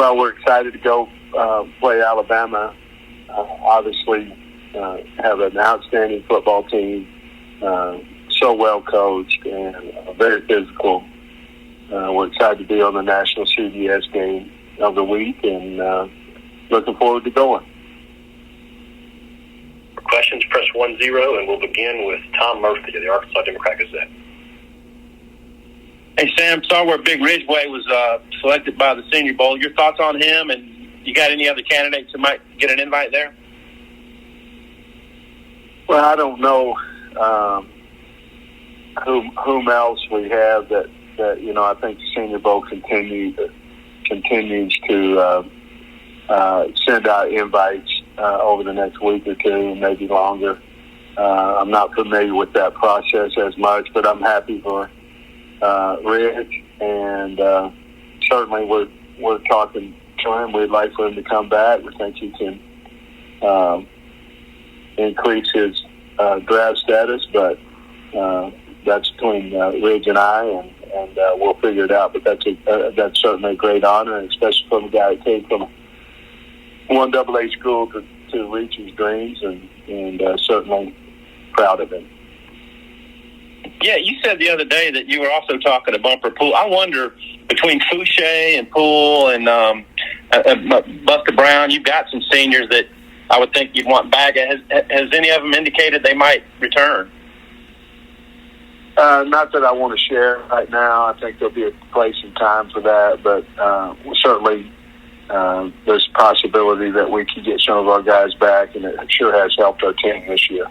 Well, we're excited to go play Alabama. Obviously, have an outstanding football team, so well coached and very physical. We're excited to be on the national CBS game of the week, and looking forward to going. For questions, press 10, and we'll begin with Tom Murphy of the Arkansas Democrat-Gazette. Hey, Sam, saw where Big Ridgeway was selected by the Senior Bowl. Your thoughts on him, and you got any other candidates who might get an invite there? Well, I don't know whom else we have that I think the Senior Bowl continues to send out invites over the next week or two, maybe longer. I'm not familiar with that process as much, but I'm happy for Ridge, and certainly we're talking to him. We'd like for him to come back. We think he can increase his draft status, but that's between Ridge and I, and we'll figure it out. But that's certainly a great honor, and especially from a guy who came from a 1AA school to reach his dreams, and certainly proud of him. Yeah, you said the other day that you were also talking to Bumper Poole. I wonder, between Fouché and Poole and Buster Brown, you've got some seniors that I would think you'd want back. Has any of them indicated they might return? Not that I want to share right now. I think there'll be a place and time for that, but certainly there's a possibility that we can get some of our guys back, and it sure has helped our team this year.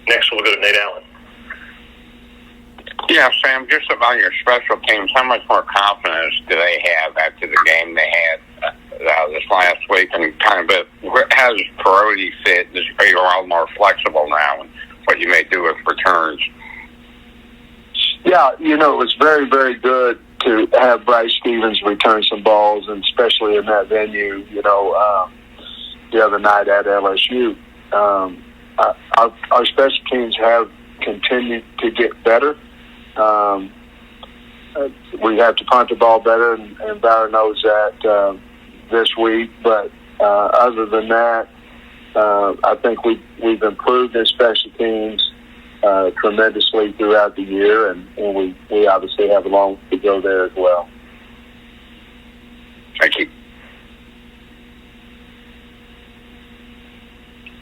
Next, we'll go to Nate Allen. Yeah, Sam, just about your special teams, how much more confidence do they have after the game they had this last week? And kind of how does priority fit? Are you all more flexible now in what you may do with returns? Yeah, it was very, very good to have Bryce Stevens return some balls, and especially in that venue, the other night at LSU. Our special teams have continued to get better. We have to punt the ball better, and Barry knows that this week. But other than that, I think we've improved in special teams tremendously throughout the year, and we obviously have a long way to go there as well. Thank you.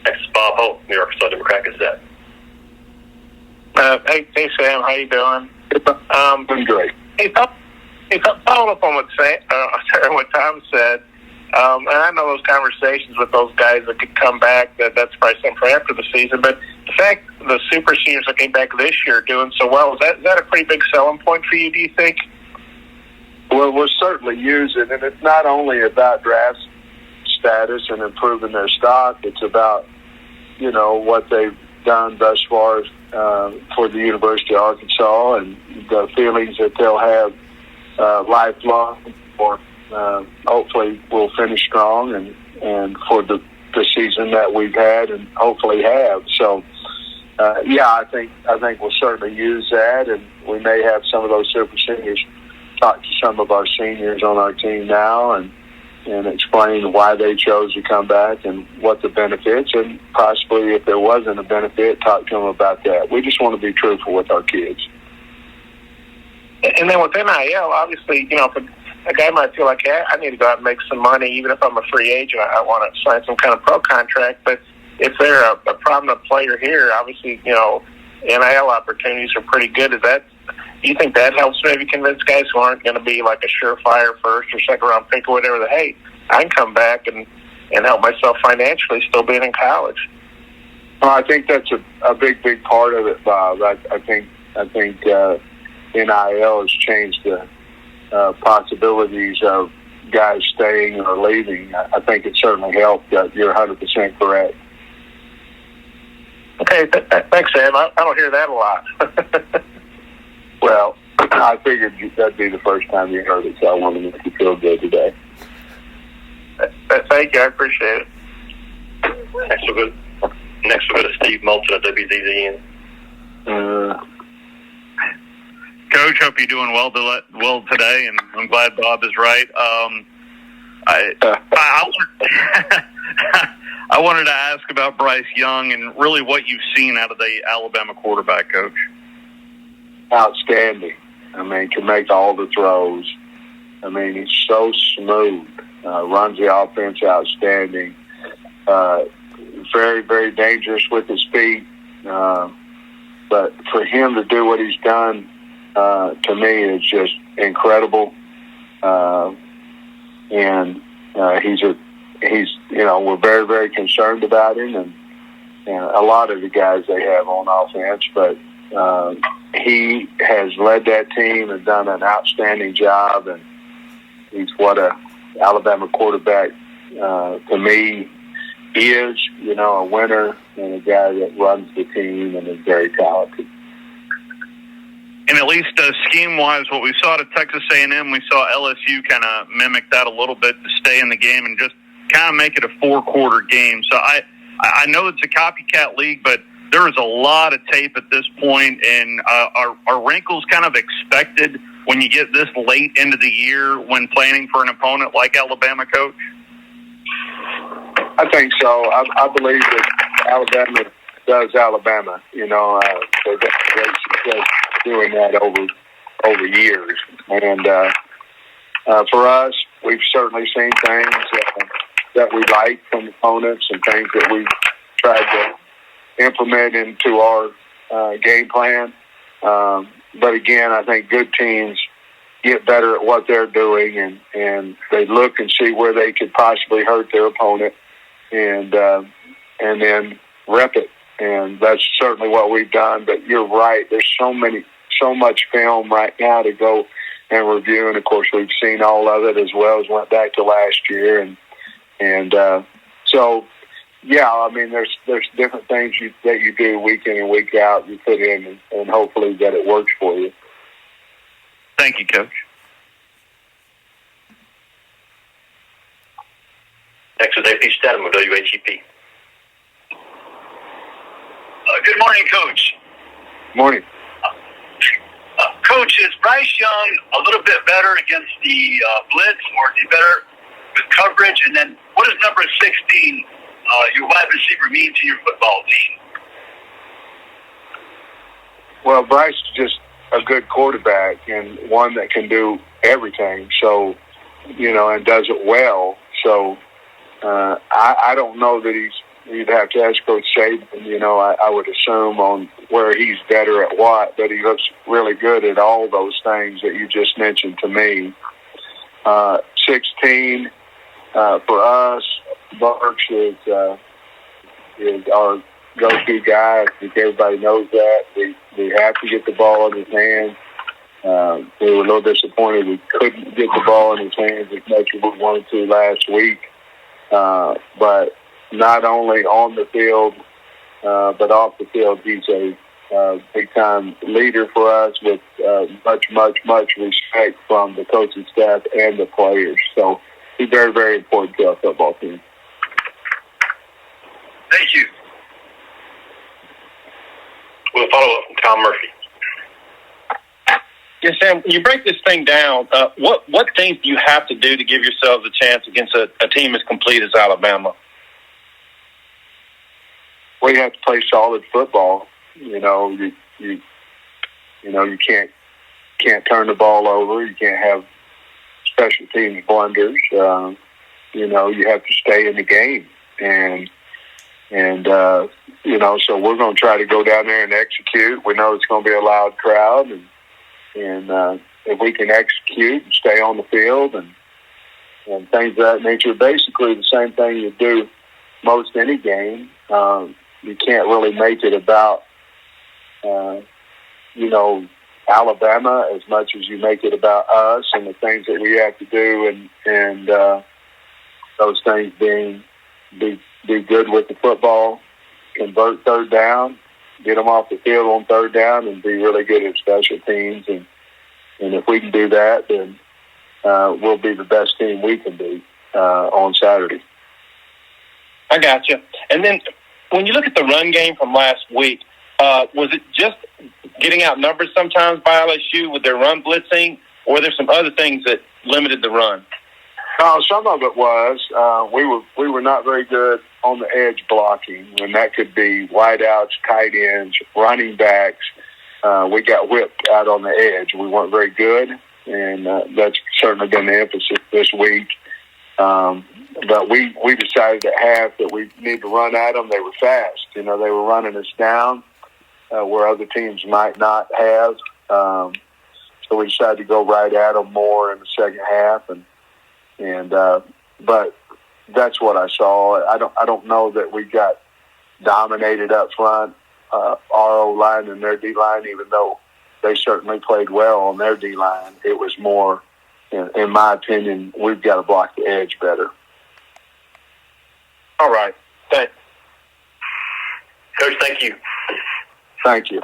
Next, Bob Holt, New York Arkansas Democrat-Gazette. Hey, Sam, how you doing? Doing great. Hey, following up on what Tom said, and I know those conversations with those guys that could come back, that's probably something for after the season, but the fact the super seniors that came back this year are doing so well, is that a pretty big selling point for you, do you think? Well, we'll certainly use it, and it's not only about draft status and improving their stock, it's about, what they've done thus far for the University of Arkansas, and the feelings that they'll have lifelong, or hopefully we'll finish strong and for the season that we've had and hopefully have. So, I think we'll certainly use that, and we may have some of those super seniors talk to some of our seniors on our team now and explain why they chose to come back and what the benefits, and possibly if there wasn't a benefit, talk to them about that. We just want to be truthful with our kids. And then with NIL, obviously, a guy might feel like, hey, I need to go out and make some money, even if I'm a free agent. I want to sign some kind of pro contract. But if they're a prominent player here, obviously, NIL opportunities are pretty good. Do you think that helps maybe convince guys who aren't going to be like a surefire first or second round pick or whatever that, hey, I can come back and help myself financially still being in college? Well, I think that's a big part of it, Bob. I think NIL has changed the possibilities of guys staying or leaving. I think it certainly helped. You're 100% correct. Okay, thanks, Sam. I don't hear that a lot. Well, I figured that'd be the first time you heard it, so I wanted to make you feel good today. Thank you. I appreciate it. Next we'll go to Steve Moulton of WZZN. hope you're doing well today, and I'm glad Bob is right. I wanted to ask about Bryce Young and really what you've seen out of the Alabama quarterback, Coach. Outstanding. I mean, can make all the throws. I mean, he's so smooth. Runs the offense outstanding. Very, very dangerous with his feet. But for him to do what he's done, to me, is just incredible. And he's we're very, very concerned about him, and a lot of the guys they have on offense. But he has led that team and done an outstanding job, and he's what a Alabama quarterback to me is, a winner and a guy that runs the team and is very talented. And at least scheme-wise, what we saw at Texas A&M, we saw LSU kind of mimic that a little bit to stay in the game and just kind of make it a 4-quarter game. So I know it's a copycat league, but there is a lot of tape at this point, and are wrinkles kind of expected when you get this late into the year when planning for an opponent like Alabama, Coach? I think so. I believe that Alabama does Alabama. They've got great success doing that over years. And for us, we've certainly seen things that we like from opponents and things that we've tried to implement into our game plan. But again, I think good teams get better at what they're doing, and they look and see where they could possibly hurt their opponent, and then rep it. And that's certainly what we've done. But you're right. There's so much film right now to go and review. And of course, we've seen all of it as well as went back to last year. And so, yeah, I mean, there's different things that you do week in and week out. You put in, and hopefully that it works for you. Thank you, Coach. Next is AP Stedham with WHEP. Good morning, Coach. Morning. Coach, is Bryce Young a little bit better against the blitz, or is he better with coverage? And then what does number 16, your wide receiver, mean to your football team? Well, Bryce is just a good quarterback and one that can do everything. So, and does it well. So, I don't know that you'd have to ask Coach Saban, I would assume on where he's better at what, but he looks really good at all those things that you just mentioned to me. 16, for us, Burks is our go-to guy. I think everybody knows that. We have to get the ball in his hands. We were a little disappointed we couldn't get the ball in his hands as much as we wanted to last week. But not only on the field, but off the field, he's a big-time leader for us with much respect from the coaching staff and the players. So he's very, very important to our football team. Thank you. We'll follow up from Tom Murphy. Yes, Sam, when you break this thing down, what things do you have to do to give yourselves a chance against a team as complete as Alabama? We have to play solid football. You can't turn the ball over. You can't have special teams blunders. You have to stay in the game, and so we're going to try to go down there and execute. We know it's going to be a loud crowd, and if we can execute and stay on the field and things of that nature, basically the same thing you do most any game. You can't really make it about, Alabama as much as you make it about us and the things that we have to do, and those things being be good with the football, convert third down, get them off the field on third down, and be really good at special teams. And if we can do that, then we'll be the best team we can be on Saturday. I got you. And then when you look at the run game from last week, Was it just getting outnumbered sometimes by LSU with their run blitzing, or were there some other things that limited the run? Some of it was we were not very good on the edge blocking, and that could be wideouts, tight ends, running backs. We got whipped out on the edge. We weren't very good, and that's certainly been the emphasis this week. But we decided at half that we need to run at them. They were fast. They were running us down where other teams might not have. So we decided to go right at them more in the second half, but that's what I saw. I don't know that we got dominated up front, our O-line and their D-line, even though they certainly played well on their D-line. It was more, in my opinion, we've got to block the edge better. All right. Thanks. Coach, thank you. Thank you.